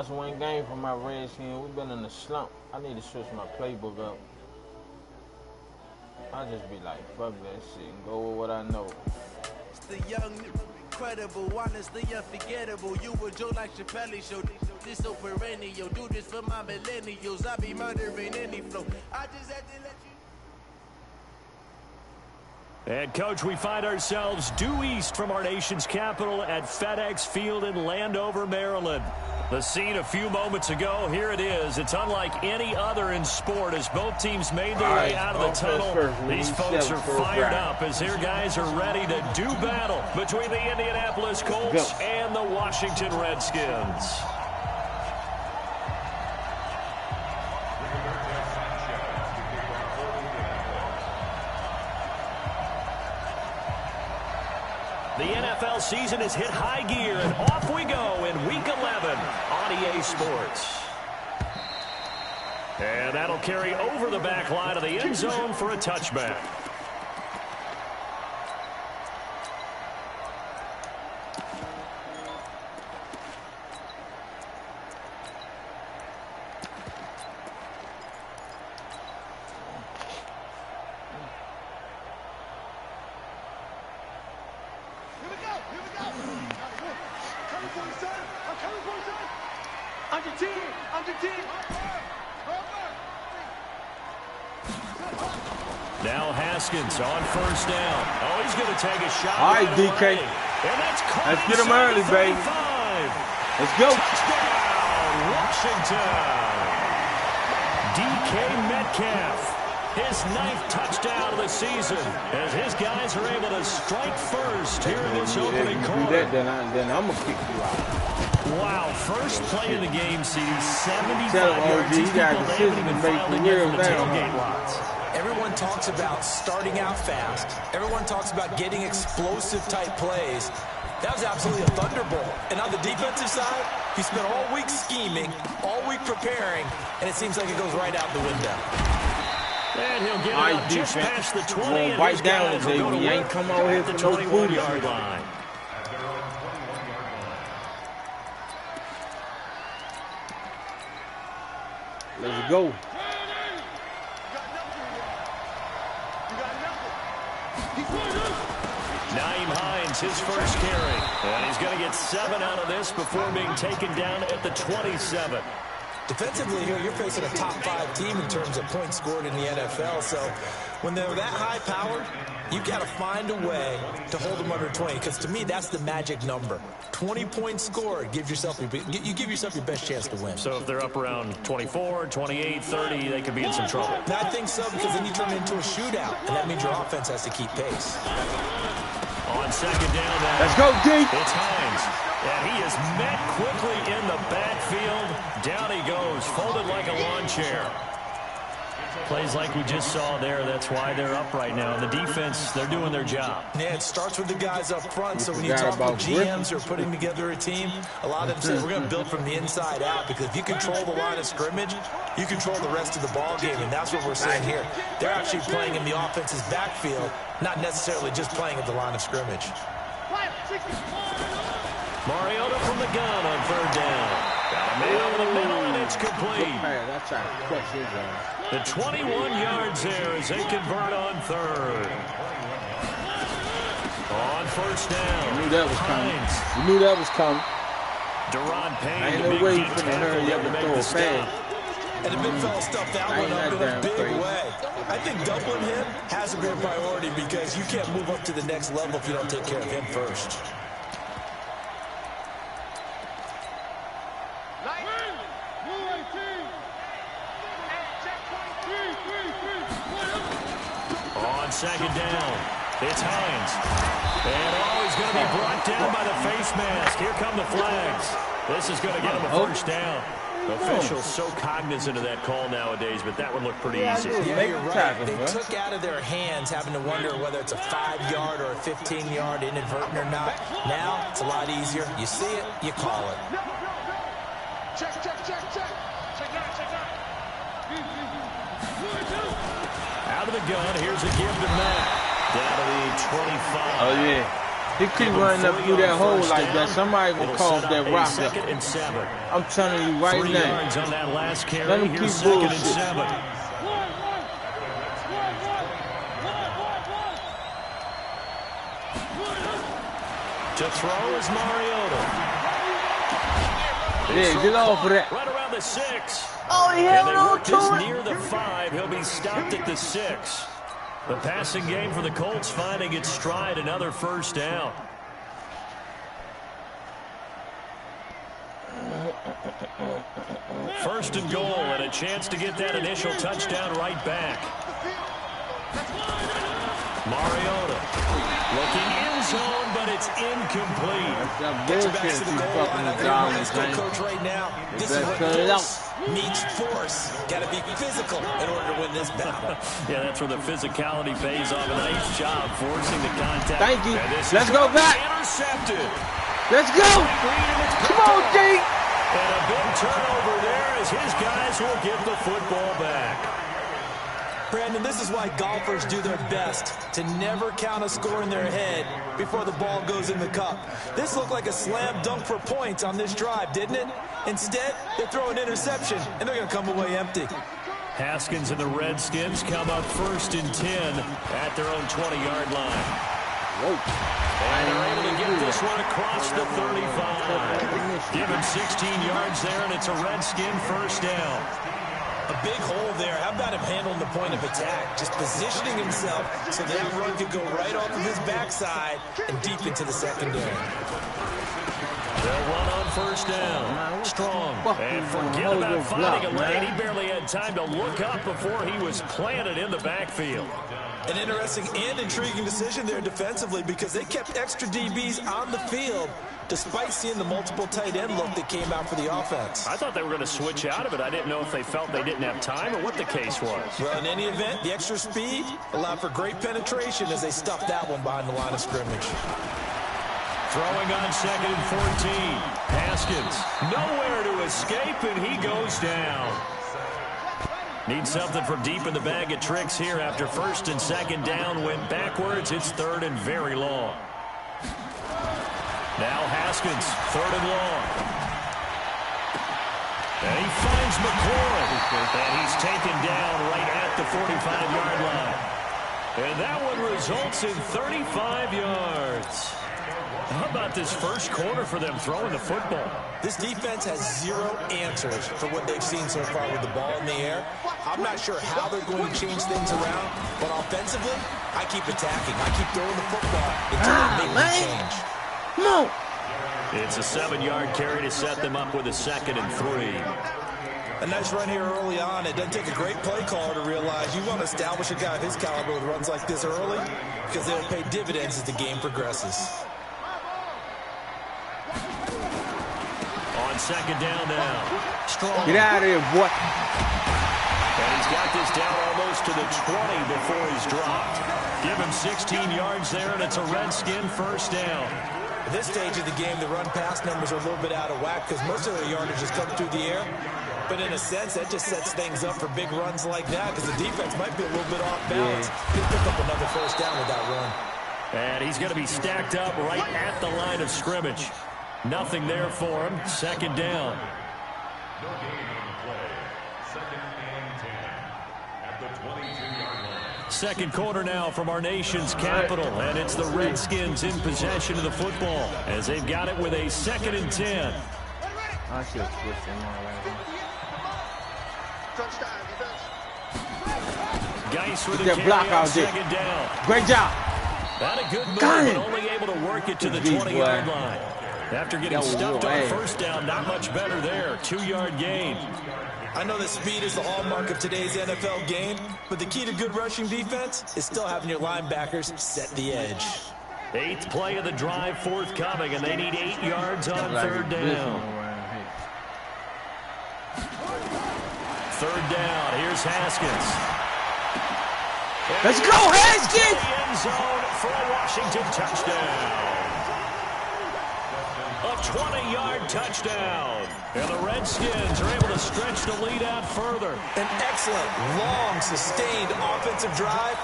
That's one game for my Redskins. We've been in a slump. I need to switch my playbook up. I just be like, fuck that shit and go with what I know. It's the young, incredible, honestly unforgettable. You were Joe like Chappelle show. This so perennial. Do this for my millennials. I be murdering any flow. I just had to let you. And, Coach, we find ourselves due east from our nation's capital at FedEx Field in Landover, Maryland. The scene a few moments ago, here it is. It's unlike any other in sport as both teams made their way out of the tunnel. These folks are fired up as their guys are ready to do battle between the Indianapolis Colts and the Washington Redskins. The NFL season has hit high gear, and off we go in Week 11 on EA Sports. And that'll carry over the back line of the end zone for a touchback. Now Haskins on first down. Oh, he's going to take a shot. All right, DK. Let's get him early, baby. Let's go. Touchdown, Washington. DK Metcalf. His 9th touchdown of the season as his guys are able to strike first here in this opening quarter. Then I'm going to kick you out. Wow, first play of the game sees 75 yards. You got a decision to make for real now. Everyone talks about starting out fast. Everyone talks about getting explosive type plays. That was absolutely a thunderbolt. And on the defensive side, he spent all week scheming, all week preparing, and it seems like it goes right out the window. And he'll get it up just past the 20. Won't bite down today. We ain't come out here for no 21-yard line. Let's go. Naeem Hines, his first carry. And he's going to get 7 out of this before being taken down at the 27. Defensively here, you're facing a top 5 team in terms of points scored in the NFL. So when they're that high powered, you've got to find a way to hold them under 20. Because to me, that's the magic number. 20 points scored. You give yourself your best chance to win. So if they're up around 24, 28, 30, they could be in some trouble. And I think so, because then you turn it into a shootout. And that means your offense has to keep pace. On second down now. Let's go, D. It's Hines. And he is met quickly in the backfield. Down he goes, folded like a lawn chair. Plays like we just saw there. That's why they're up right now. And the defense, they're doing their job. Yeah, it starts with the guys up front. So when you talk about GMs who are putting together a team, a lot of them say we're going to build from the inside out, because if you control the line of scrimmage, you control the rest of the ball game, and that's what we're seeing here. They're actually playing in the offense's backfield, not necessarily just playing at the line of scrimmage. Mariota from the gun on third down. Got a man in the middle, and it's complete. The 21 yards there as they convert on third. On first down. You knew that was coming. You knew that was coming. Deron Payne. I ain't no way for the hurry up and throw a pass. And the big fella stuffed that one up in a big way. I think doubling him has to be a priority, because you can't move up to the next level if you don't take care of him first. On second down, it's Hines. And he's going to be brought down by the face mask. Here come the flags. This is going to get him a first down. Officials so cognizant of that call nowadays, but that one looked pretty easy. Yeah, you're right. They took out of their hands having to wonder whether it's a 5-yard or a 15-yard inadvertent or not. Now, it's a lot easier. You see it, you call it. Check. Out of the gun, here's a give to Matt. Down to the 25. Oh, yeah. He keep running up through that hole like that. Somebody gonna call that rock up. I'm telling you right now. 3 yards on that last carry. Let him keep bullshit. To throw is Mariota. Yeah, get off of that. Right around the 6. Oh, he held on to it. Near the 5. He'll be stopped at the 6. The passing game for the Colts finding its stride. Another first down. First and goal, and a chance to get that initial touchdown right back. Mariota looking in zone, but it's incomplete. Get you back to the goal line. I think my high school coach right now. This is what force meets force. Got to be physical in order to win this battle. Yeah, that's where the physicality pays off. A nice job forcing the contact. Thank you. Let's go back. Intercepted. Let's go. Come on, D. And a big turnover there as his guys will get the football back. Brandon, this is why golfers do their best to never count a score in their head before the ball goes in the cup. This looked like a slam dunk for points on this drive, didn't it? Instead, they throw an interception, and they're going to come away empty. Haskins and the Redskins come up first and 10 at their own 20-yard line. Whoa. And they're able to get this one across the 35. Give him 16 yards there, and it's a Redskin first down. A big hole there. How about him handling the point of attack? Just positioning himself so that run could go right off of his backside and deep into the secondary. They'll run on first down. Strong. And forget about finding a lane. He barely had time to look up before he was planted in the backfield. An interesting and intriguing decision there defensively because they kept extra DBs on the field despite seeing the multiple tight end look that came out for the offense. I thought they were going to switch out of it. I didn't know if they felt they didn't have time or what the case was. Well, in any event, the extra speed allowed for great penetration as they stuffed that one behind the line of scrimmage. Throwing on 2nd and 14. Haskins nowhere to escape, and he goes down. Needs something from deep in the bag of tricks here after 1st and 2nd down went backwards. It's 3rd and very long. Now Haskins, 3rd and long. And he finds McLaurin, and he's taken down right at the 45-yard line. And that one results in 35 yards. How about this first quarter for them throwing the football? This defense has zero answers for what they've seen so far with the ball in the air. I'm not sure how they're going to change things around, but offensively, I keep attacking. I keep throwing the football until they make the change. Come on. It's a 7-yard carry to set them up with a 2nd and 3. A nice run here early on. It doesn't take a great play caller to realize you want to establish a guy of his caliber with runs like this early because they'll pay dividends as the game progresses. On 2nd down now. Strong. Get out of here, boy. And he's got this down almost to the 20 before he's dropped. Give him 16 yards there, and it's a Redskin first down. At this stage of the game, the run-pass numbers are a little bit out of whack because most of their yardage has come through the air. But in a sense, that just sets things up for big runs like that because the defense might be a little bit off balance. He'll pick up another first down with that run. And he's going to be stacked up right at the line of scrimmage. Nothing there for him. 2nd down. No gain on play. 2nd and 10 at the 22-yard line. Second quarter now from our nation's capital, and it's the Redskins in possession of the football as they've got it with a 2nd and 10. I should have switched him on right now. Geis with Get the that block carry on out there. 2nd down. Great job. Not a good move, Got but it. only able to work it to the Good 20-yard boy. line. After getting stuffed on first down, not much better there. 2-yard gain. I know that speed is the hallmark of today's NFL game, but the key to good rushing defense is still having your linebackers set the edge. 8th play of the drive forthcoming, and they need 8 yards on 3rd down. 3rd down. Here's Haskins. Let's go, Haskins! End zone for a Washington touchdown. A 20-yard touchdown. And the Redskins are able to stretch the lead out further. An excellent, long, sustained offensive drive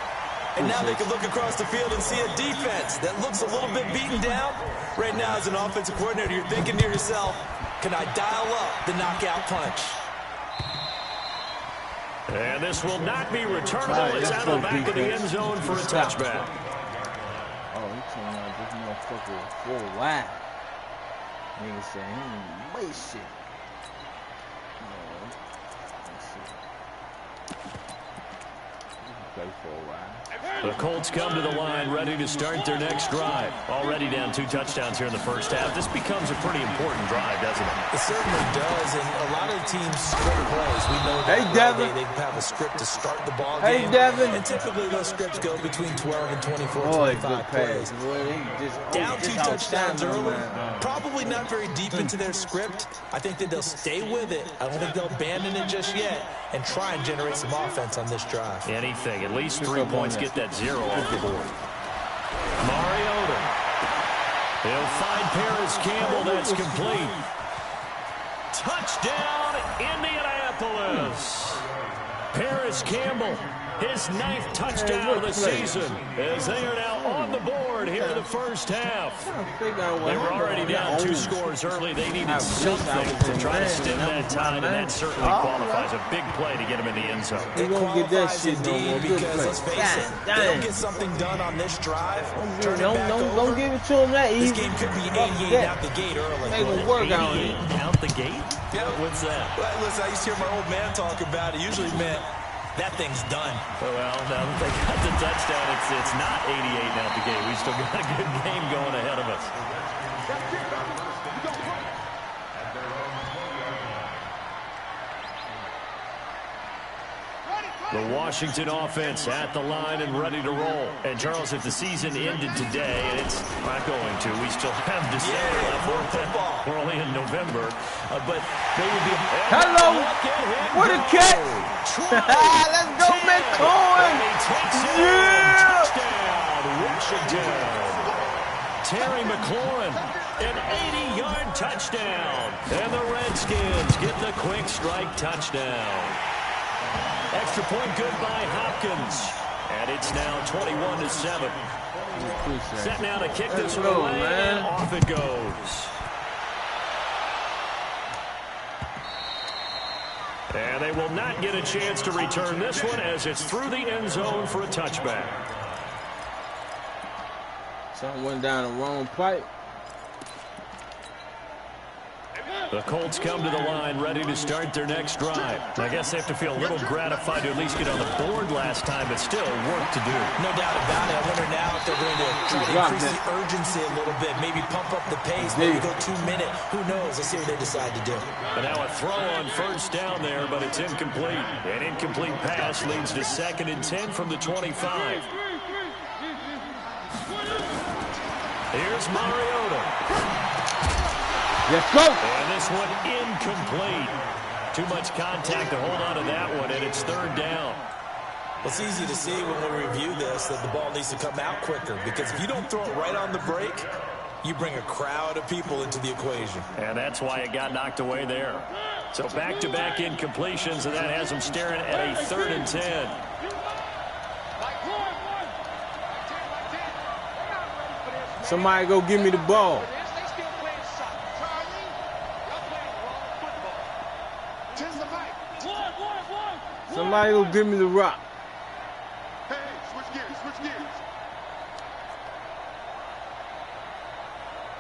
And now they can look across the field and see a defense that looks a little bit beaten down. Right now, as an offensive coordinator, you're thinking to yourself, can I dial up the knockout punch? And this will not be returnable. It's out of the back of the end zone for a touchback. Oh, he told me this motherfucker was full wide. Nigga said he ain't waste shit. Let's see. Play for a while. The Colts come to the line, ready to start their next drive. Already down 2 touchdowns here in the first half. This becomes a pretty important drive, doesn't it? It certainly does, and a lot of teams script plays. We know that they have a script to start the ball game. Devin. And typically those scripts go between 12 and 24, 25 plays. Down 2 touchdowns early, probably not very deep into their script. I think that they'll stay with it. I don't think they'll abandon it just yet and try and generate some offense on this drive. Anything, at least 3 points, get that 0 off the board. Mariota. He'll find Paris Campbell. That's complete. Touchdown, Indianapolis. Paris Campbell, his 9th touchdown of the season, as they are now on the board here in the first half. They were already down 2 scores early. They needed something to try to stem that tide, and that certainly qualifies. A big play to get him in the end zone. It qualifies indeed because, let's face it, they don't get something done on this drive. Don't give it to him that easy. This game could be 88 out the gate early. They will work on it. Out the gate? Yeah. What's that? Well, listen, I used to hear my old man talk about it. Usually meant that thing's done. Well, now that they got the touchdown, it's not 88 out the gate. We still got a good game going ahead of us. The Washington offense at the line and ready to roll. And, Charles, if the season ended today, and it's not going to, we still have December left. We're only in November. But they would be... Hello! What a catch! Let's go, McCoy! Yeah! Touchdown, Washington. Terry McLaurin, an 80-yard touchdown. And the Redskins get the quick strike touchdown. Extra point good by Hopkins. And it's now 21-7. Set now to kick this one away, and off it goes. And they will not get a chance to return this one as it's through the end zone for a touchback. Something went down the wrong pipe. The Colts come to the line ready to start their next drive. I guess they have to feel a little gratified to at least get on the board last time, but still work to do. No doubt about it. I wonder now if they're going to try to increase the urgency a little bit, maybe pump up the pace, maybe go 2-minute. Who knows? Let's see what they decide to do. But now a throw on first down there, but it's incomplete. An incomplete pass leads to 2nd and 10 from the 25. Here's Mariota. Let's go. And this one incomplete. Too much contact to hold on to that one, and it's 3rd down. Well, it's easy to see when we review this that the ball needs to come out quicker, because if you don't throw it right on the break, you bring a crowd of people into the equation. And that's why it got knocked away there. So back-to-back incompletions, and that has them staring at a 3rd and 10. Somebody go give me the ball. Somebody go give me the rock. Hey, switch gears, switch gears.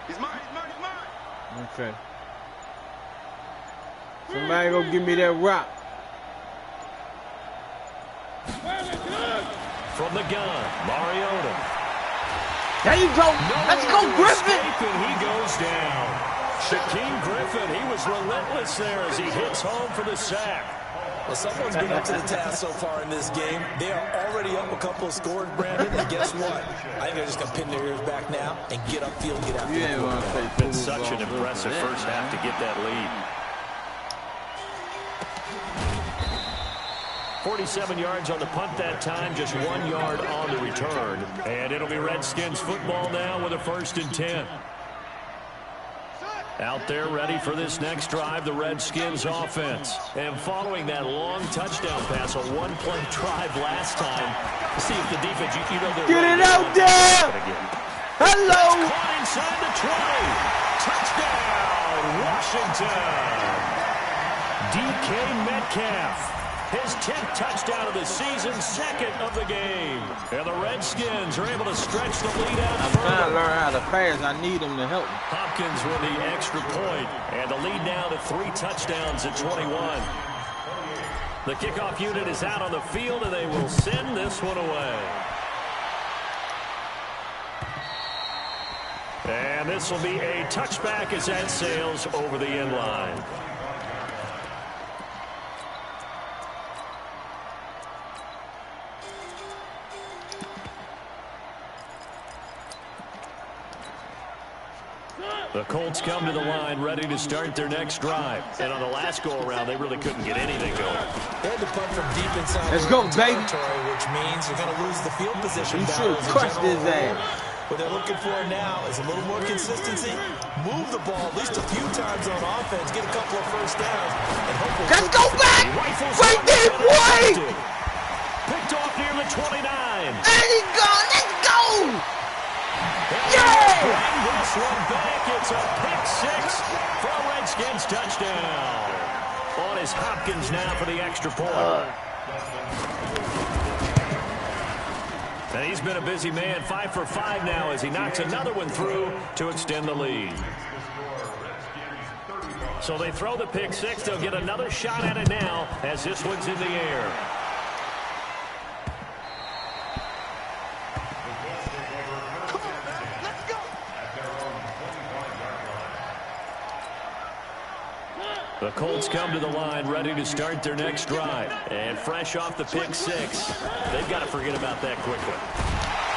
He's mine, he's mine, he's mine. Okay. Somebody go give me that rock. From the gun, Mariota. There you go. Let's go, Griffin. And he goes down. Shaquem Griffin, he was relentless there as he hits home for the sack. Well, someone's been up to the task so far in this game. They are already up a couple of scores, Brandon, and guess what? I think they're just going to pin their ears back now and get upfield, get out. Yeah, been such an impressive first half to get that lead. 47 yards on the punt that time, just 1 yard on the return. And it'll be Redskins football now with a 1st and 10. Out there ready for this next drive, the Redskins offense. And following that long touchdown pass, a one-play drive last time. See if the defense, you know they're get it out there! Hello! Caught inside the 20. Touchdown, Washington. DK Metcalf. His 10th touchdown of the season, 2nd of the game. And the Redskins are able to stretch the lead out I'm further. trying to learn how to pass. I need him to help me. Hopkins with the extra point. And the lead now to 3 touchdowns at 21. The kickoff unit is out on the field, and they will send this one away. And this will be a touchback as that sails over the end line. The Colts come to the line, ready to start their next drive. And on the last go-around, they really couldn't get anything going. They had to punt from deep inside. Let's go, baby. Which means you're going to lose the field position. You should have crushed his ass. What they're looking for now is a little more consistency. Move the ball at least a few times on offense. Get a couple of first downs. And hopefully let's go back! Right there, boy! Picked off near the 29. There he go! Let's go! Yeah! Bring this one back. It's a pick-6 for a Redskins touchdown. On is Hopkins now for the extra point. And he's been a busy man, 5 for 5 now as he knocks another one through to extend the lead. So they throw the pick-6. They'll get another shot at it now as this one's in the air. The Colts come to the line, ready to start their next drive. And fresh off the pick-6, they've got to forget about that quickly.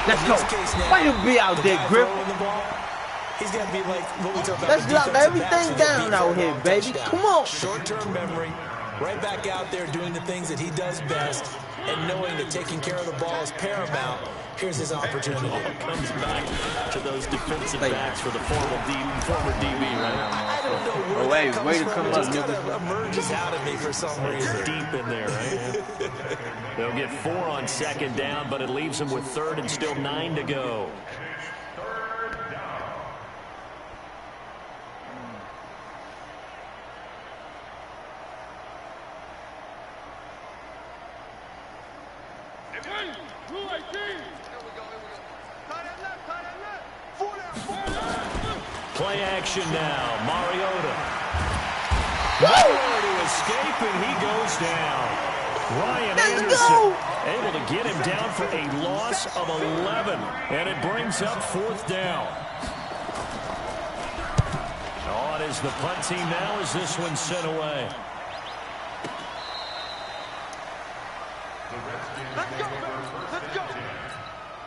Let's go. Why you be out there, Griff? He's got to be like what we talk about. Let's lock everything down out here, baby. Come on. Short-term memory, right back out there doing the things that he does best, and knowing that taking care of the ball is paramount. Here's his opportunity. Comes back to those defensive backs for the former DB, right? I don't know where that comes way to from. come It up, just kind nigga. of emerges out of me for some reason. Deep in there, right? They'll get 4 on 2nd down, but it leaves them with 3rd and still 9 to go. Play action now. Mariota. Nowhere to escape, and he goes down. Ryan Anderson able to get him down for a loss of 11. And it brings up 4th down. On is the punt team now as this one's sent away. Let's go, let's go.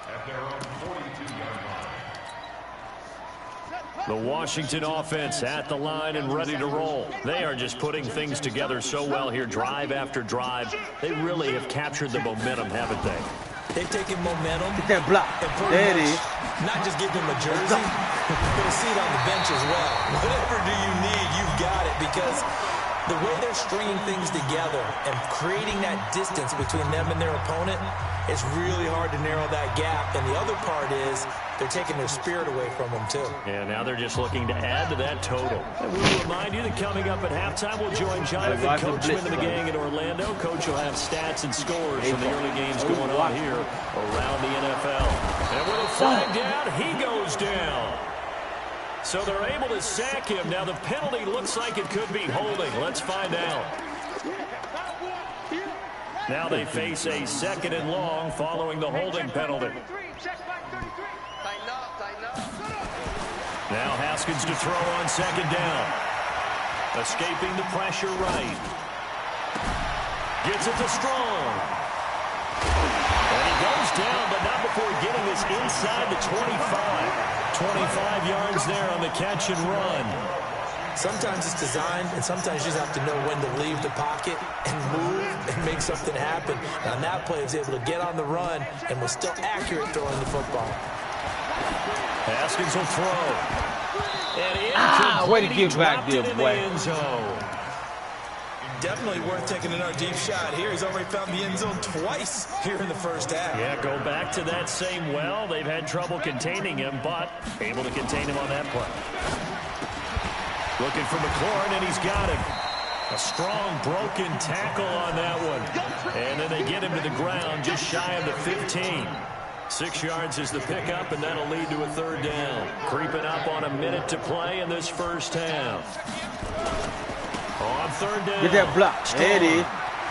At their own 42-yard line. The Washington offense at the line and ready to roll. They are just putting things together so well here, drive after drive. They really have captured the momentum, haven't they? They've taken momentum. Get that block. There it is. Not just give them a jersey, but a seat on the bench as well. Whatever do you need, you've got it, because the way they're stringing things together and creating that distance between them and their opponent, it's really hard to narrow that gap. And the other part is they're taking their spirit away from them, too. And now they're just looking to add to that total. And we will remind you that coming up at halftime, we'll join Jonathan Coachman and the gang in Orlando. Coach will have stats and scores from the early games going on here around the NFL. And with a flag down, he goes down. So they're able to sack him. Now the penalty looks like it could be holding. Let's find out. Now they face a 2nd and long following the holding penalty. Now Haskins to throw on 2nd down. Escaping the pressure right. Gets it to Strong. And he goes down, but not before getting this inside the 25. 25 yards there on the catch and run. Sometimes it's designed, and sometimes you just have to know when to leave the pocket and move and make something happen. And on that play, he was able to get on the run and was still accurate throwing the football. Haskins will throw. Way to get back there, boy. Definitely worth taking another deep shot here. He's already found the end zone twice here in the first half. Yeah, go back to that same well. They've had trouble containing him, but able to contain him on that play. Looking for McLaurin, and he's got him. A strong broken tackle on that one. And then they get him to the ground just shy of the 15. 6 yards is the pickup, and that'll lead to a third down. Creeping up on a minute to play in this first half. On third down. Get that block. There it is.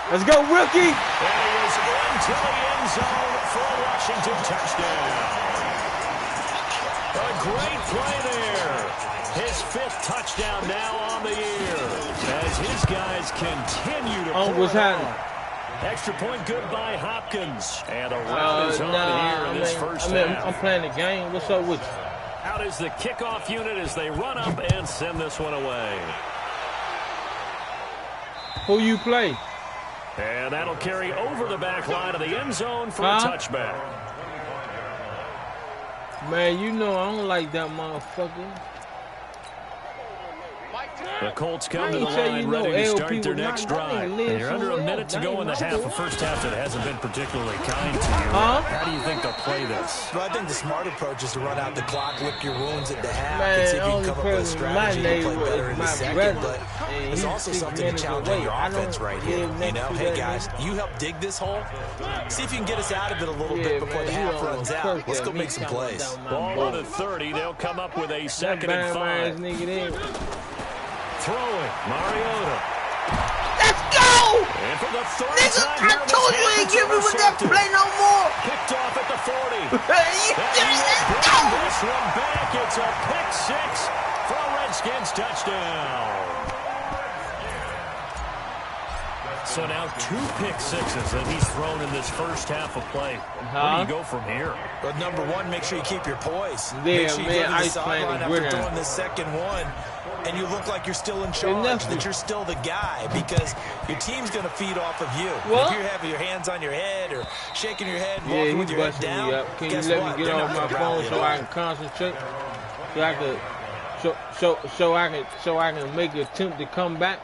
Let's go, rookie. And he is into the end zone for a Washington touchdown. A great play there. His 5th touchdown now on the year. As his guys continue to Oh, what's happening? Extra point good by Hopkins. And a round is on here in this first half. I'm playing the game. What's up with you? Out is the kickoff unit as they run up and send this one away. Who you play? And that'll carry over the back line of the end zone for a touchback. Man, you know I don't like that motherfucker. The Colts come to the line ready to start their next drive. And you're under a minute to go in the half. A first half that hasn't been particularly kind to you. How do you think they'll play this? Well, I think the smart approach is to run out the clock, lick your wounds at the half, and see if you can come up with a strategy to play better in the second. But there's also something to challenge your offense right here. You know, hey, guys, you help dig this hole. See if you can get us out of it a little bit before the half runs out. Let's go make some plays. Ball on the 30. They'll come up with a 2nd and 5. Throwing, Mariota. Let's go! And for the third Nigga, time I told you ain't give me with that play no more. Picked off at the 40. Let's go! This one back. It's a pick 6 for a Redskins touchdown. So now 2 pick 6s that he's thrown in this first half of play. Where do you go from here? But number one, make sure you keep your poise. Yeah, make sure you go to the ice sideline after throwing the second one, and you look like you're still in charge, that you're still the guy, because your team's going to feed off of you. If you're having your hands on your head or shaking your head, walking with your head down, can you let me get off my phone so I can concentrate? So I can make an attempt to come back?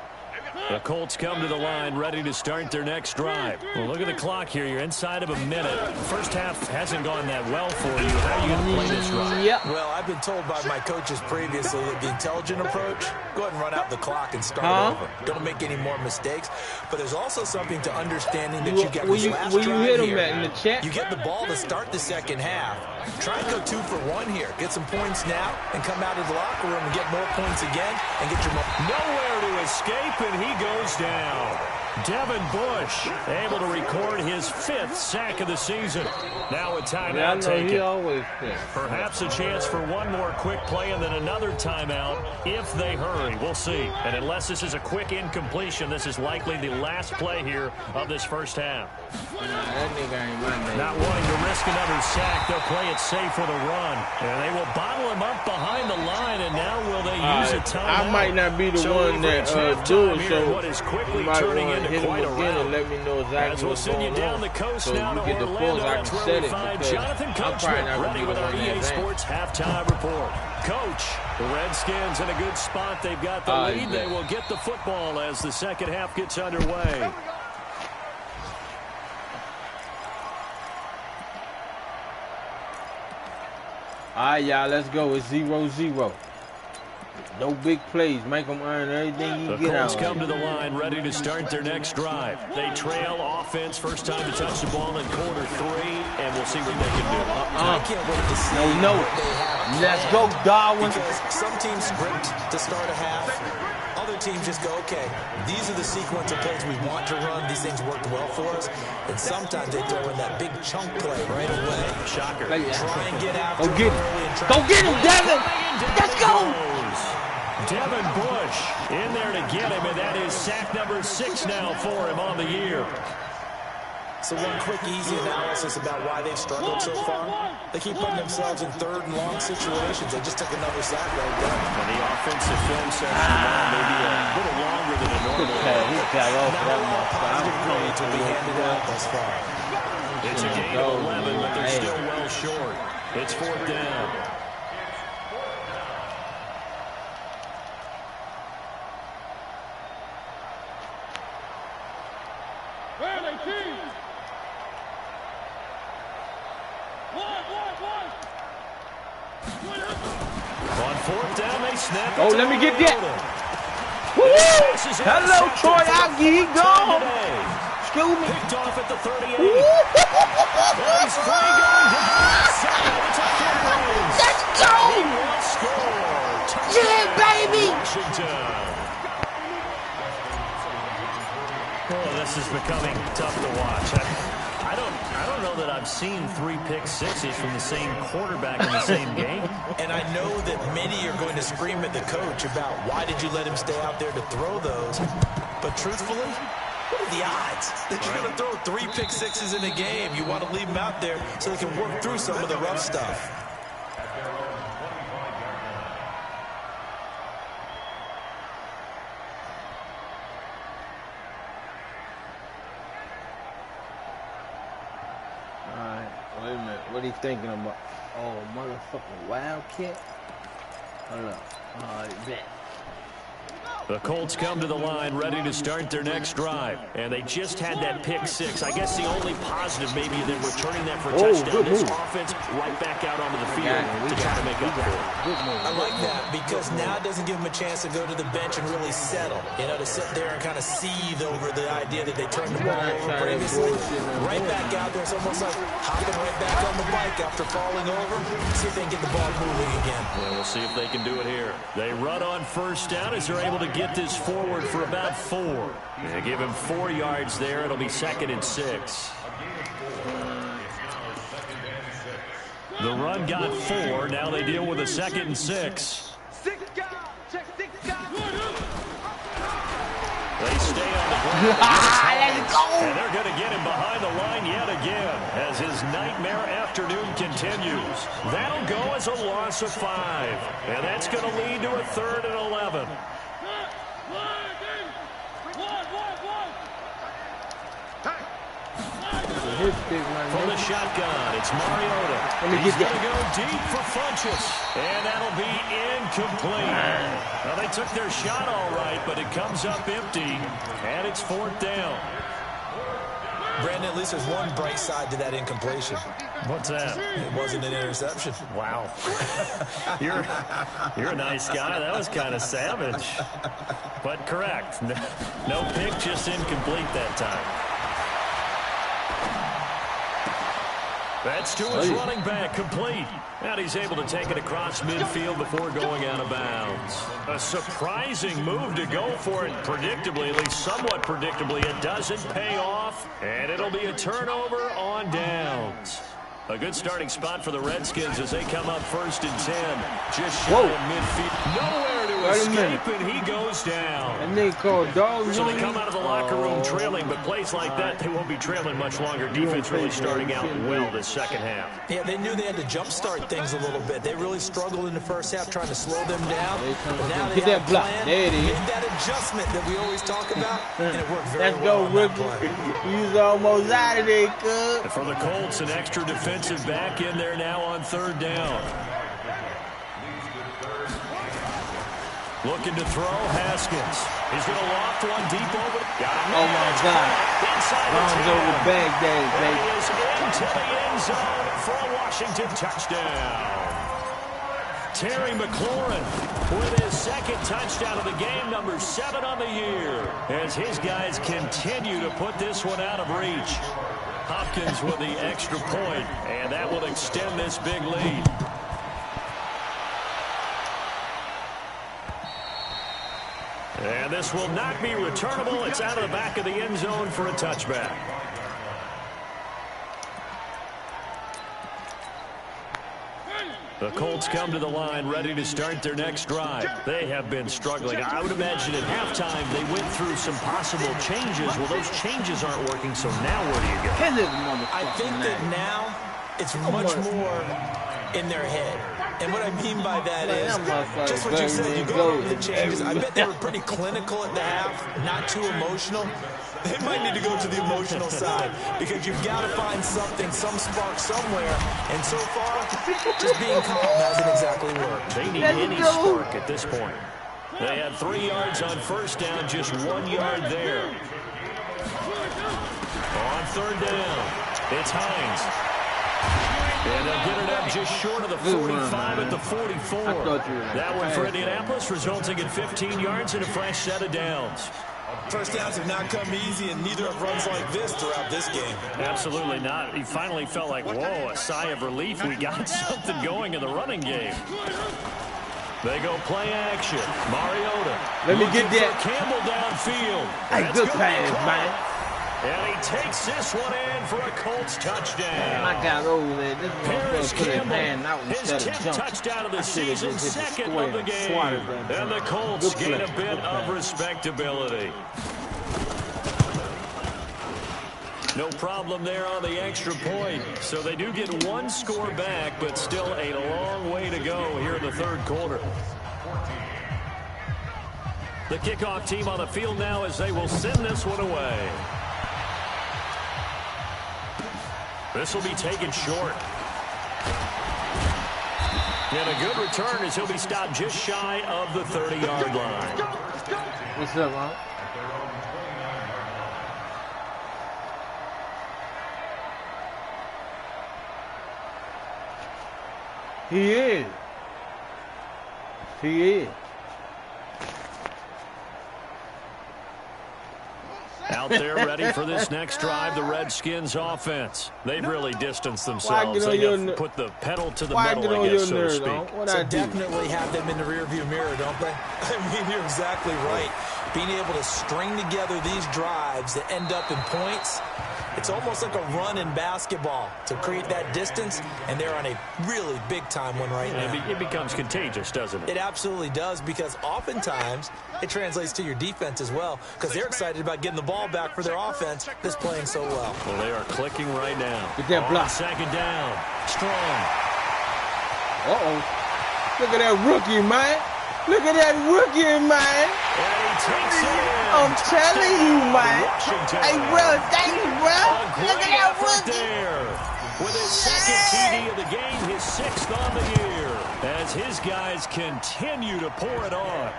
The Colts come to the line ready to start their next drive. Well, look at the clock here. You're inside of a minute. The first half hasn't gone that well for you. How are you going to play this drive? Well, I've been told by my coaches previously that the intelligent approach, go ahead and run out the clock and start over. Don't make any more mistakes. But there's also something to understanding that you got this last drive here. In the chat? You get the ball to start the second half. Try and go 2 for 1 here. Get some points now and come out of the locker room and get more points again and get your nowhere to escape, and he goes down. Devin Bush able to record his 5th sack of the season. Now a timeout taken. Perhaps a chance for one more quick play and then another timeout if they hurry. We'll see. And unless this is a quick incompletion, this is likely the last play here of this first half. Not wanting to risk another sack, they'll play it safe with a run. And they will bottle him up behind the line, and now will they use a timeout? I might not be the one that do it, so what is quickly turning into quite a round. And let me know exactly we'll send you down the coast so now you to get the Orlando. pulse, I can set it because Jonathan I'm probably not ready with our EA Sports halftime report. Coach, the Redskins in a good spot. They've got the lead. They will get the football as the second half gets underway. All right, y'all, let's go. It's 0-0. No big plays. Make them earn everything you get out. The Colts come to the line ready to start their next drive. They trail offense. First time to touch the ball in quarter 3, and we'll see what they can do. I can't wait to see no. Let's go, Darwin. Because some teams sprint to start a half. Other teams just go, okay, these are the sequence of plays we want to run. These things worked well for us. And sometimes they throw in that big chunk play right away. Shocker. Try and get out. Go get him. Go get him, Devin. Let's go. Devin Bush in there to get him, and that is sack number 6 now for him on the year. So one quick, easy analysis about why they've struggled so far. They keep putting themselves in 3rd and long situations. They just took another sack right there. And the offensive film section maybe a little longer than a normal. To be handed out thus far. It's a gain of 11, but they're still well short. It's 4th down. On fourth down, they snap. Oh, let me get that. Woo! Hello, Troy Algie. He gone. Excuse me. Picked off at the 38. He's free going down. Let's go! Yeah, baby! Washington. Oh, this is becoming tough to watch. I don't know that I've seen 3 pick sixes from the same quarterback in the same game. And I know that many are going to scream at the coach about why did you let him stay out there to throw those. But truthfully, what are the odds that you're going to throw 3 pick sixes in a game? You want to leave them out there so they can work through some of the rough stuff. Wait a minute, what are you thinking about? Oh, motherfucking Wildcat? Hold up. Bet. The Colts come to the line ready to start their next drive. And they just had that pick 6. I guess the only positive maybe they're returning that for a touchdown. This offense right back out onto the field to try to make up for it. I like that because now it doesn't give them a chance to go to the bench and really settle. You know, to sit there and kind of seethe over the idea that they turned the ball over previously. Right back out there. It's almost like hopping right back on the bike after falling over. See if they can get the ball moving again. Yeah, we'll see if they can do it here. They run on first down as they're able to get this forward for about 4. They give him 4 yards there. It'll be 2nd and 6. The run got 4. Now they deal with a 2nd and 6. They stay on the ground. Let's go! And they're going to get him behind the line yet again as his nightmare afternoon continues. That'll go as a loss of 5. And that's going to lead to a 3rd and 11. From the shotgun, it's Mariota. He's going to go deep for Funchess. And that'll be incomplete. Well, they took their shot all right, but it comes up empty. And it's 4th down. Brandon, at least there's one bright side to that incompletion. What's that? It wasn't an interception. Wow. You're a nice guy. That was kind of savage. But correct. No pick, just incomplete that time. That's to his running back, complete. And he's able to take it across midfield before going out of bounds. A surprising move to go for it predictably, at least somewhat predictably. It doesn't pay off, and it'll be a turnover on downs. A good starting spot for the Redskins as they come up 1st and 10. Just shy of midfield. Nowhere to escape, and he goes down. And they called dogs. So they come out of the locker room trailing, but plays like that, they won't be trailing much longer. Defense really starting out well this second half. Yeah, they knew they had to jumpstart things a little bit. They really struggled in the first half trying to slow them down. But now they have a plan, made that adjustment that we always talk about, and it worked very well. Let's go, Rookie. He was almost out of there, cuz. And for the Colts, an extra defensive back in there now on 3rd down. Looking to throw, Haskins. He's going to loft one deep over. Oh, my God. Runs over Baghdad, baby. He is into the end zone for a Washington touchdown. Terry McLaurin with his 2nd touchdown of the game, number 7 on the year, as his guys continue to put this one out of reach. Hopkins with the extra point, and that will extend this big lead. And this will not be returnable. It's out of the back of the end zone for a touchback. The Colts come to the line ready to start their next drive. They have been struggling. I would imagine at halftime they went through some possible changes. Well, those changes aren't working, so now where do you go? I think that now it's much more in their head. And what I mean by that is, just what you said, you go over the changes. I bet they were pretty clinical at the half, not too emotional. They might need to go to the emotional side because you've got to find something, some spark somewhere. And so far, just being calm hasn't exactly worked. They need any spark at this point. They had 3 yards on first down, just 1 yard there. It's Hines. And they'll get it up just short of the 45 at the 44. That one for Indianapolis, resulting in 15 yards and a fresh set of downs. First downs have not come easy, and neither have runs like this throughout this game. Absolutely not. He finally felt like, whoa, a sigh of relief. We got something going in the running game. They go play action. Mariota. Let me get that. Campbell downfield. Hey, good pass, man. And he takes this one in for a Colts touchdown. I got over there. This Paris motherfucker put his Campbell, hand out his instead 10th of jump. touchdown of the I should've season, just hit the second square of the and game. swatted that And the jump. Colts Good gain a play. bit Good of play. respectability. No problem there on the extra point. So they do get one score back, but still a long way to go here in the third quarter. The kickoff team on the field now as they will send this one away. This will be taken short. And a good return as he'll be stopped just shy of the 30-yard line. What's up, man? He is. He is. Out there ready for this next drive, the Redskins offense. They've really distanced themselves. They have put the pedal to the metal, I guess, so to speak. So definitely have them in the rearview mirror, don't they? I mean, you're exactly right. Being able to string together these drives that end up in points, it's almost like a run in basketball to create that distance, and they're on a really big-time one right now. It becomes contagious, doesn't it? It absolutely does, because oftentimes it translates to your defense as well, because they're excited about getting the ball back for their offense that's playing so well. Well, they are clicking right now. Get that block. Second down. Strong. Uh-oh. Look at that rookie, man. Look at that rookie, man. And he takes it in. I'm telling you, man. Washington. Hey, bro, thank you, bro. Look at that rookie. There. With his second TD of the game, his 6th on the year. As his guys continue to pour it on.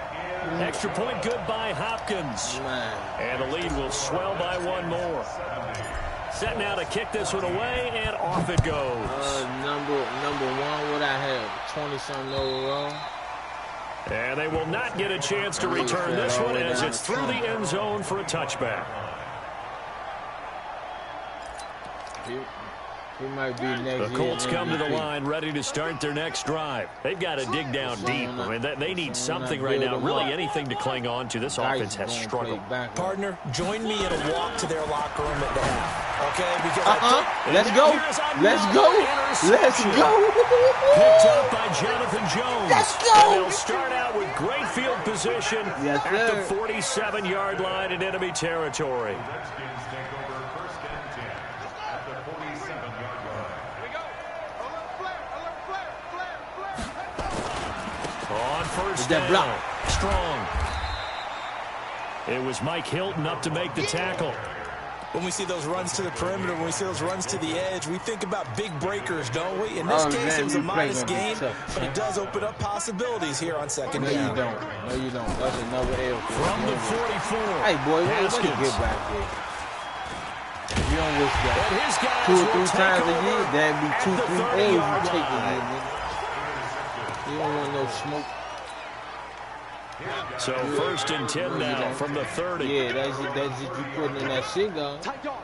Extra point good by Hopkins. Man. And the lead will swell by one more. Set now to kick this one away, and off it goes. Number one, what I have, 20-something overall. And they will not get a chance to return this one as it's through the end zone for a touchback. He might be next. The Colts come to the line ready to start their next drive. They've got to dig down deep. I mean, they need something right now, really anything to cling on to. This offense has struggled. Partner, join me in a walk to their locker room at the half. Okay? Because Let's go. Let's go. Let's go. Picked up by Jonathan Jones. Let's go. And they'll start out with great field position Yes, at sir. the 47-yard line in enemy territory. Redskins take over 1st and 10 at the 47-yard line. On first that down, block. Strong. It was Mike Hilton up to make the tackle. when we see those runs to the perimeter, when we see those runs to the edge, we think about big breakers, don't we? In this case, it was a modest game, but it does open up possibilities here on second down. No, you don't. No, you don't. That's another L. From the 44. Hey, boy, let's Haskins. get back there. You don't risk And that. his guys 2 or will 3 take times a over year, that'd be at 2, the 3 L's 30-yard you take it, line. nigga. You don't want no smoke. So 1st and 10 now from the 30. Yeah, that's it you putting in that cigar. Tight dog.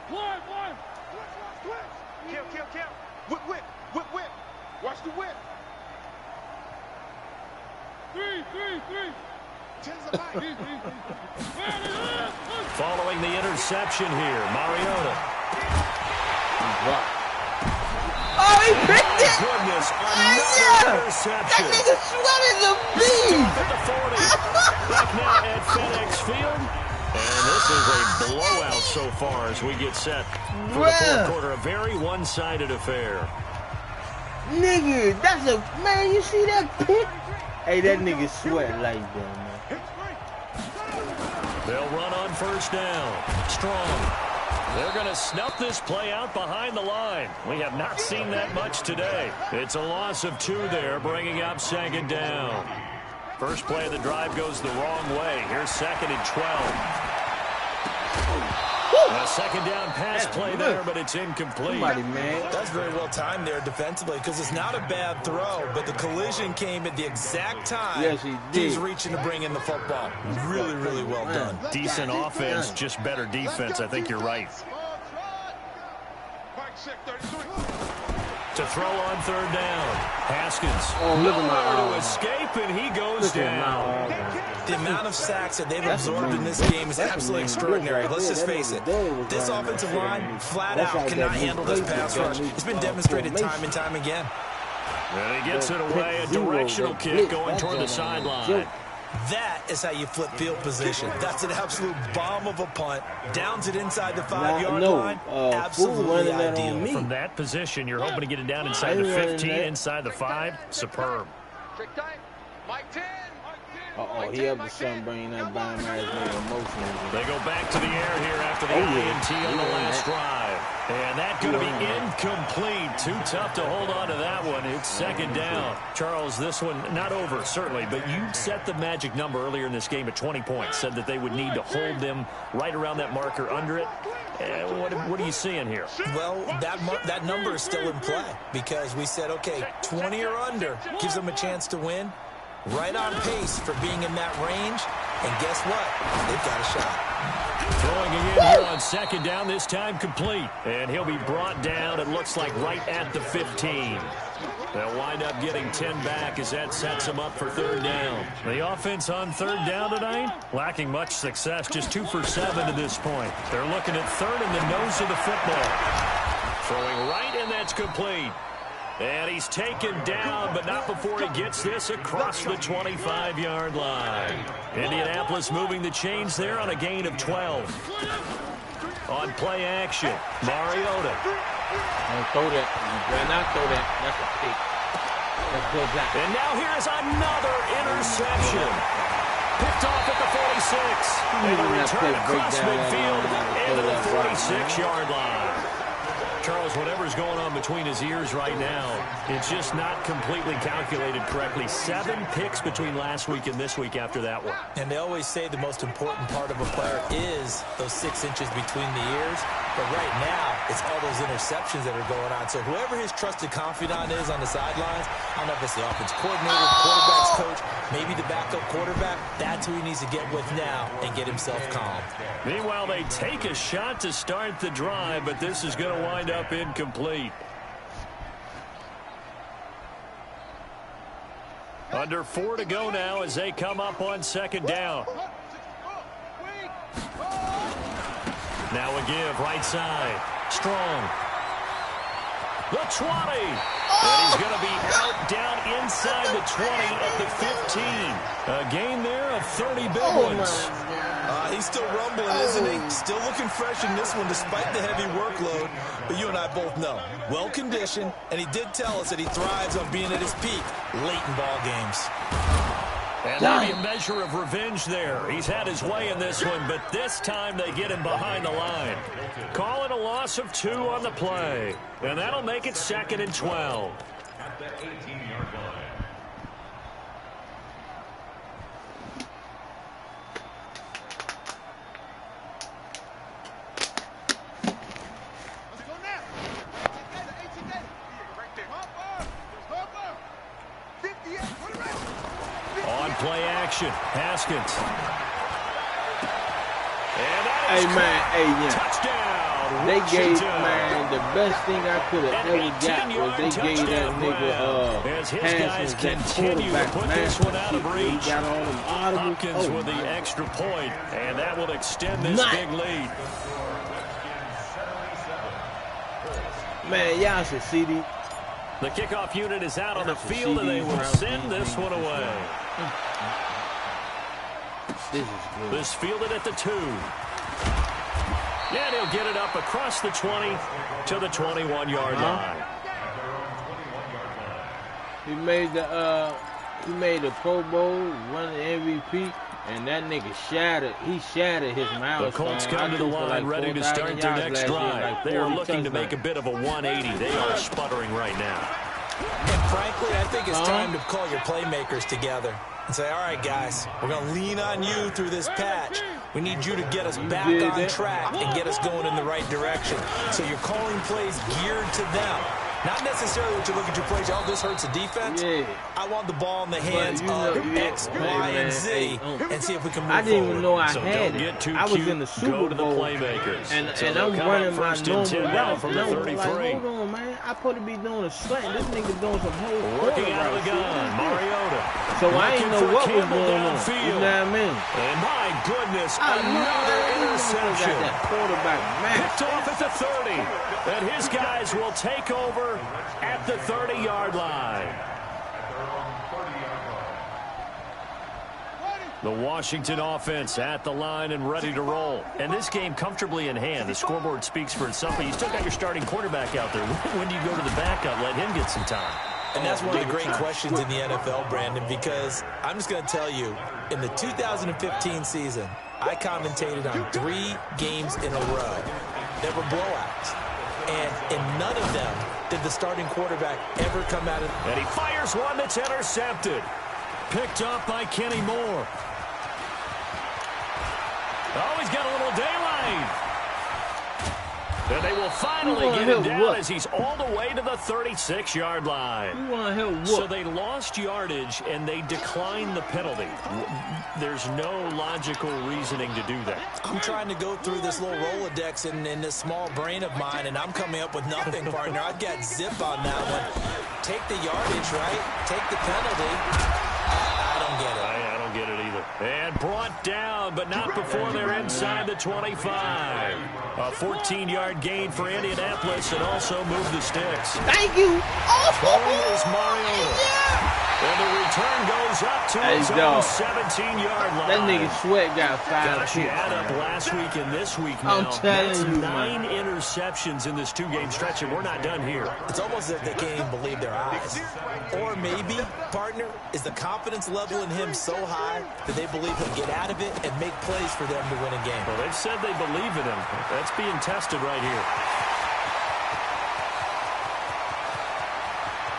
One. Kill. Whip. Watch the whip. Three. Following the interception here, Mariota. Oh, he picked it! Goodness, Yeah! another interception. That nigga sweated the beef! At the 40. Back now at FedEx Field. And this is a blowout so far as we get set for the fourth quarter. A very one-sided affair. Nigga, that's a... Man, you see that pick? Hey, that nigga sweat like that, man. They'll run on first down. Strong. They're going to snuff this play out behind the line. We have not seen that much today. It's a loss of 2 there, bringing up second down. First play of the drive goes the wrong way. Here's 2nd and 12. Woo! A second down pass play there, but it's incomplete. That's very well timed there defensively because it's not a bad throw, but the collision came at the exact time he's reaching to bring in the football. Really, really well done. Decent offense, just better defense. I think you're right. To throw on third down. Haskins. Nowhere to escape, and he goes down. The amount of sacks that they've absorbed in this game is absolutely extraordinary. Let's just face it. This offensive line, flat out, cannot handle this pass rush. It's been demonstrated time and time again. And he gets it away. A directional kick going toward the sideline. That is how you flip field position. That's an absolute bomb of a punt. Downs it inside the 5-yard line. Absolutely ideal. From that position, you're hoping to get it down inside the 15, inside the 5. Superb. Trick time. Mike 10. He up to something bringing that bottom ass nigga emotional. They go back to the air here after the INT on the last drive. And that's going to be incomplete. Too tough to hold on to that one. It's second down. Charles, this one not over, certainly, but you set the magic number earlier in this game at 20 points. Said that they would need to hold them right around that marker under it. What are you seeing here? Well, that number is still in play because we said, okay, 20 or under gives them a chance to win. Right on pace for being in that range. And guess what? They've got a shot. Throwing again here on second down, this time complete. And he'll be brought down, it looks like, right at the 15. They'll wind up getting 10 back as that sets them up for third down. The offense on third down tonight, lacking much success, just 2 for 7 to this point. They're looking at third in the nose of the football. Throwing right, and that's complete. And he's taken down, but not before he gets this across the 25-yard line. Indianapolis moving the chains there on a gain of 12. On play action, Mariota. Don't throw that. You better not throw that. That's a pick. Let's go back. And now here's another interception. Picked off at the 46. And a return across midfield into the 46-yard line. Charles, whatever's going on between his ears right now, it's just not completely calculated correctly. 7 picks between last week and this week after that one. And they always say the most important part of a player is those 6 inches between the ears. But right now, it's all those interceptions that are going on. So whoever his trusted confidant is on the sidelines, I don't know if it's the offense coordinator, quarterback's coach, maybe the backup quarterback, that's who he needs to get with now and get himself calm. Meanwhile, they take a shot to start the drive, but this is going to wind up incomplete. Under 4 to go now as they come up on second down. Now a give, right side. Strong. The 20. And he's going to be out down inside the 20 at the 15. A gain there of 30 big ones. He's still rumbling, isn't he? Still looking fresh in this one despite the heavy workload. But you and I both know, well-conditioned, and he did tell us that he thrives on being at his peak late in ball games. And maybe a measure of revenge there. He's had his way in this one, but this time they get him behind the line. Call it a loss of 2 on the play. And that'll make it 2nd and 12. At the 18-yard line. On play action, Haskins. And that is touchdown. They gave, man, the best thing I could have ever got was they gave that nigga Haskins continue to put this one out of reach. He got all them audibles. Hopkins with the extra point, and that will extend this big lead. Man, y'all should see these. The kickoff unit is out on the field, and they will send this one away. This is good. This fielded at the 2. And he'll get it up across the 20 to the 21-yard line. He made the Pro Bowl, won the MVP, and that nigga shattered. He shattered his milestone. The Colts come to the line ready to start their next drive. They are looking to make a bit of a 180. They are sputtering right now. And frankly, I think it's time to call your playmakers together and say, all right, guys, we're going to lean on you through this patch. We need you to get us back on track and get us going in the right direction. So you're calling plays geared to them. Not necessarily what you look at your plays, oh, this hurts the defense. Yeah. I want the ball in the hands of X, Y, and Z and see if we can move I didn't forward. even know I So had don't it. get too I was cute. in the Super Go to the Bowl. playmakers. And So I'm they'll come running up my first and normal 10 now route. from And the I was 33. like, hold on, man. I'm supposed to be doing a slant. This nigga doing some whole Working out of the route. gun, Mariota. So I ain't know what was going on. Downfield. You know what I mean? And my goodness, I another interception. Got that quarterback Picked match. off at the 30. And his guys will take over at the 30-yard line. The Washington offense at the line and ready to roll. And this game comfortably in hand. The scoreboard speaks for itself, but you still got your starting quarterback out there. When do you go to the backup? Let him get some time. And that's one of the great questions in the NFL, Brandon, because I'm just going to tell you, in the 2015 season, I commentated on 3 games in a row that were blowouts. And in none of them did the starting quarterback ever come out of... And he fires one that's intercepted. Picked up by Kenny Moore. Oh, he's got a little daylight. And they will finally get him down as he's all the way to the 36-yard line. You want to help what? So they lost yardage, and they declined the penalty. There's no logical reasoning to do that. I'm trying to go through this little Rolodex in this small brain of mine, and I'm coming up with nothing, partner. I've got zip on that one. Take the yardage, right? Take the penalty. I don't get it. I don't get it either. And brought down, but not before they're inside the 25. A 14-yard gain for Indianapolis, and also moved the sticks. Thank you. Throwing is Mariota. And the return goes up to his own 17-yard line. That nigga Sweat got 5 Gosh, you add up last week and this week now. I'm telling That's you, 9 man. interceptions in this 2-game stretch, and we're not done here. It's almost as if they can't even believe their eyes. Or maybe, partner, is the confidence level in him so high that they believe he'll get out of it and make plays for them to win a game. Well, they've said they believe in him. That's being tested right here.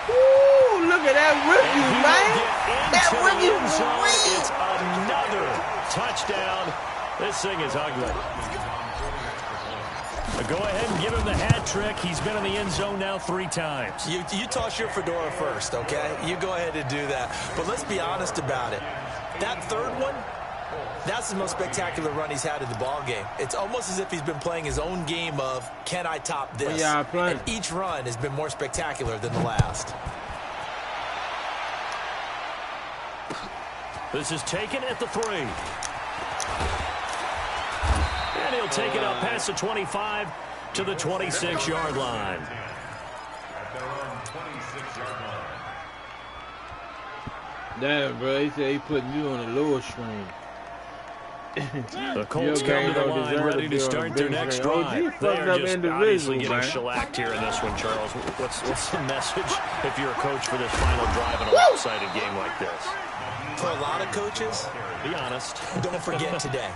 Ooh, look at that rookie, And he man. will get That into rookie the end zone. was It's another touchdown. This thing is ugly. Go ahead and give him the hat trick. He's been in the end zone now 3 times. You toss your fedora first, okay? You go ahead and do that. But let's be honest about it. That third one, that's the most spectacular run he's had in the ball game. It's almost as if he's been playing his own game of, can I top this? Yeah, playing. And each run has been more spectacular than the last. This is taken at the 3. And he'll take it up past the 25 to the 26-yard line. At their own 26-yard line. Damn, bro. He said he putting you on the lower string. The Colts come to the line, ready to start their next drive. They are just obviously getting shellacked here in this one, Charles. What's the message if you're a coach for this final drive in a lopsided game like this? For a lot of coaches, Be honest. don't forget today.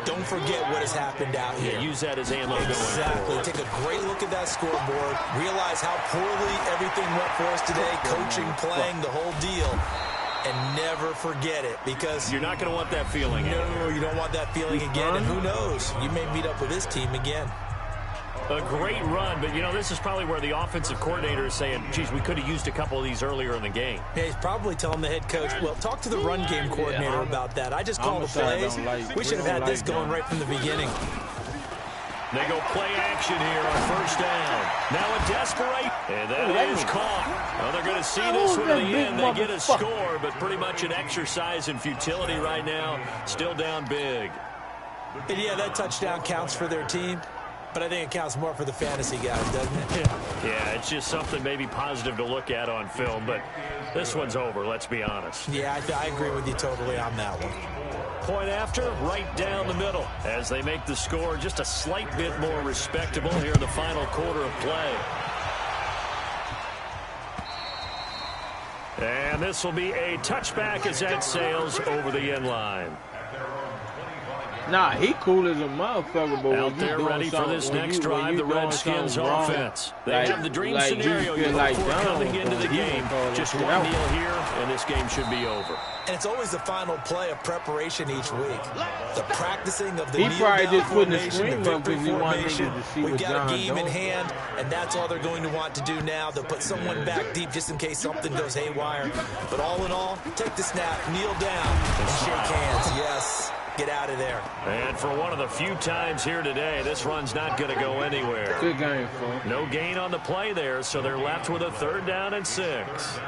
Don't forget what has happened out here. Yeah, use that as ammo going Exactly. forward. Take a great look at that scoreboard. Realize how poorly everything went for us today. Coaching, playing, the whole deal. And never forget it, because You're not going to want that feeling. no, you don't want that feeling again. And who knows? You may meet up with this team again. A great run, but, you know, this is probably where the offensive coordinator is saying, geez, we could have used a couple of these earlier in the game. Yeah, he's probably telling the head coach, well, talk to the run game coordinator about that. I just called the plays. We should have had this going right from the beginning. They go play action here on first down. Now a desperate, and that is caught. Well, they're going to see this one in the end. They get a score, but pretty much an exercise in futility right now. Still down big. And yeah, that touchdown counts for their team, but I think it counts more for the fantasy guys, doesn't it? Yeah, it's just something maybe positive to look at on film, but this one's over, let's be honest. Yeah, I agree with you totally on that one. Point after, right down the middle, as they make the score just a slight bit more respectable here in the final quarter of play. And this will be a touchback as that sails over the end line. Nah, he cool as a motherfucker, but out there ready for this next drive, the Redskins offense. They have the dream scenario here before coming into the game. Just one deal here, and this game should be over. And it's always the final play of preparation each week. The practicing of the he probably just putting the formation, screen up because he wanted to see We've what got John a game in doing. hand, and that's all they're going to want to do now. They'll put someone back deep just in case something goes haywire. But all in all, take the snap, kneel down, and shake hands. Yes. Get out of there. And for one of the few times here today, this run's not going to go anywhere. Good game, folks. No gain on the play there, so they're left with a 3rd down and 6.